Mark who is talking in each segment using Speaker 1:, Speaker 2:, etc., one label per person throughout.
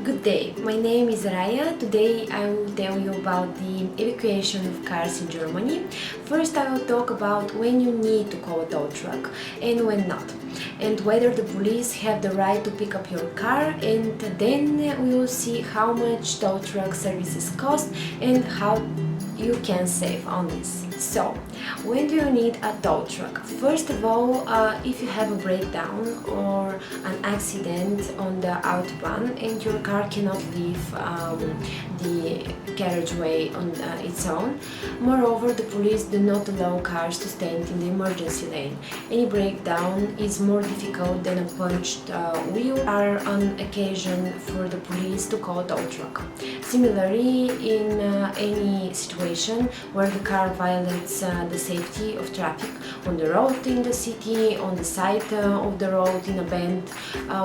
Speaker 1: Good day, my name is Raya. Today I will tell you about the evacuation of cars in Germany. First I will talk about when you need to call a tow truck and when not, and whether the police have the right to pick up your car, and then we will see how much tow truck services cost and how you can save on this. So, when do you need a tow truck? First of all, if you have a breakdown or an accident on the autobahn and your car cannot leave the carriageway on its own. Moreover, the police do not allow cars to stand in the emergency lane. Any breakdown is more difficult than a punched wheel are on occasion for the police to call a tow truck. Similarly, in any situation where the car violates the safety of traffic on the road in the city, on the side of the road in a bend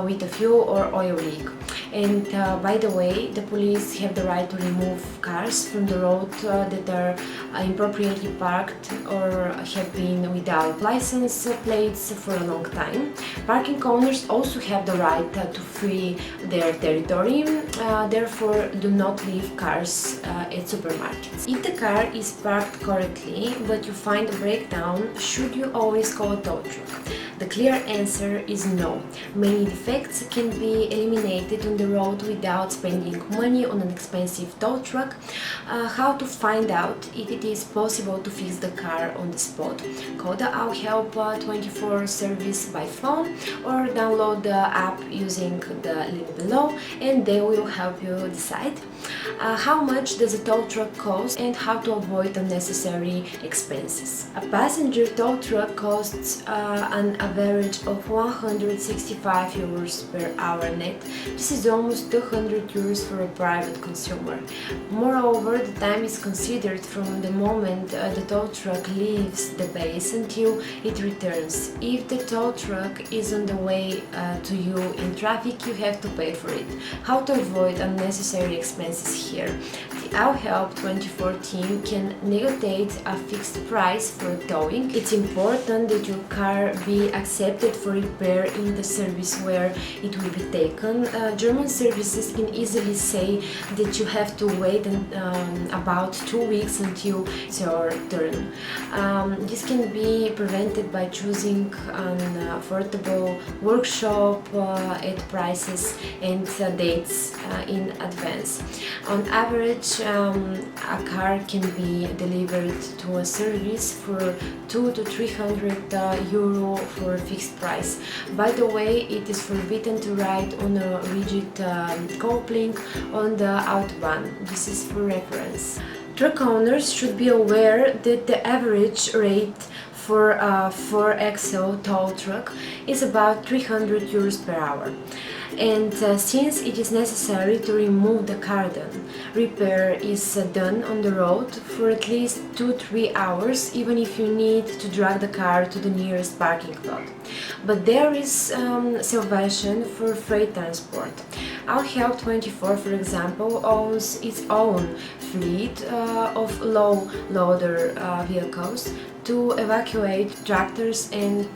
Speaker 1: with a fuel or oil leak. And by the way, the police have the right to remove cars from the road that are inappropriately parked or have been without license plates for a long time. Parking owners also have the right to free their territory, therefore do not leave cars at supermarkets. If the car is parked correctly but you find a breakdown, should you always call a tow truck? The clear answer is no. Many defects can be eliminated on the road without spending money on an expensive tow truck. How to find out if it is possible to fix the car on the spot? Call the Our Help 24 service by phone or download the app using the link below, and they will help you decide. How much does a tow truck cost and how to avoid unnecessary expenses? A passenger tow truck costs an average of 165 euros per hour net. This is almost 200 euros for a private consumer. Moreover, the time is considered from the moment the tow truck leaves the base until it returns. If the tow truck is on the way to you in traffic, you have to pay for it. How to avoid unnecessary expenses here? The Our Help 24 team can negotiate a fixed price for towing. It's important that your car be accepted for repair in the service where it will be taken. German services can easily say that you have to wait about 2 weeks until it's your turn. This can be prevented by choosing an affordable workshop at prices and dates in advance. On average, a car can be delivered to a service for 200 to 300 euro for a fixed price. By the way, it is forbidden to ride on a rigid coupling on the autobahn. This is for reference. Truck owners should be aware that the average rate for a 4XL tow truck is about 300 euros per hour. And since it is necessary to remove the cardan, repair is done on the road for at least 2-3 hours, even if you need to drag the car to the nearest parking lot. But there is salvation for freight transport. Our Help 24, for example, owns its own fleet of low-loader vehicles to evacuate tractors and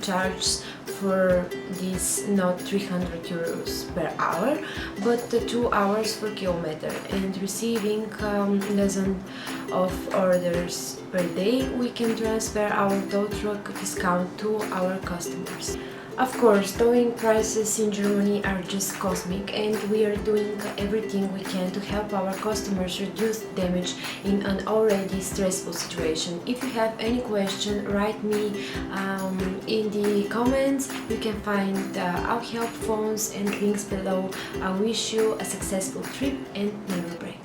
Speaker 1: charge for this not 300 euros per hour but 2 hours per kilometer, and receiving dozen of orders per day, we can transfer our tow truck discount to our customers. Of course, towing prices in Germany are just cosmic, and we are doing everything we can to help our customers reduce damage in an already stressful situation. If you have any question, write me in the comments. You can find our help phones and links below. I wish you a successful trip and never break.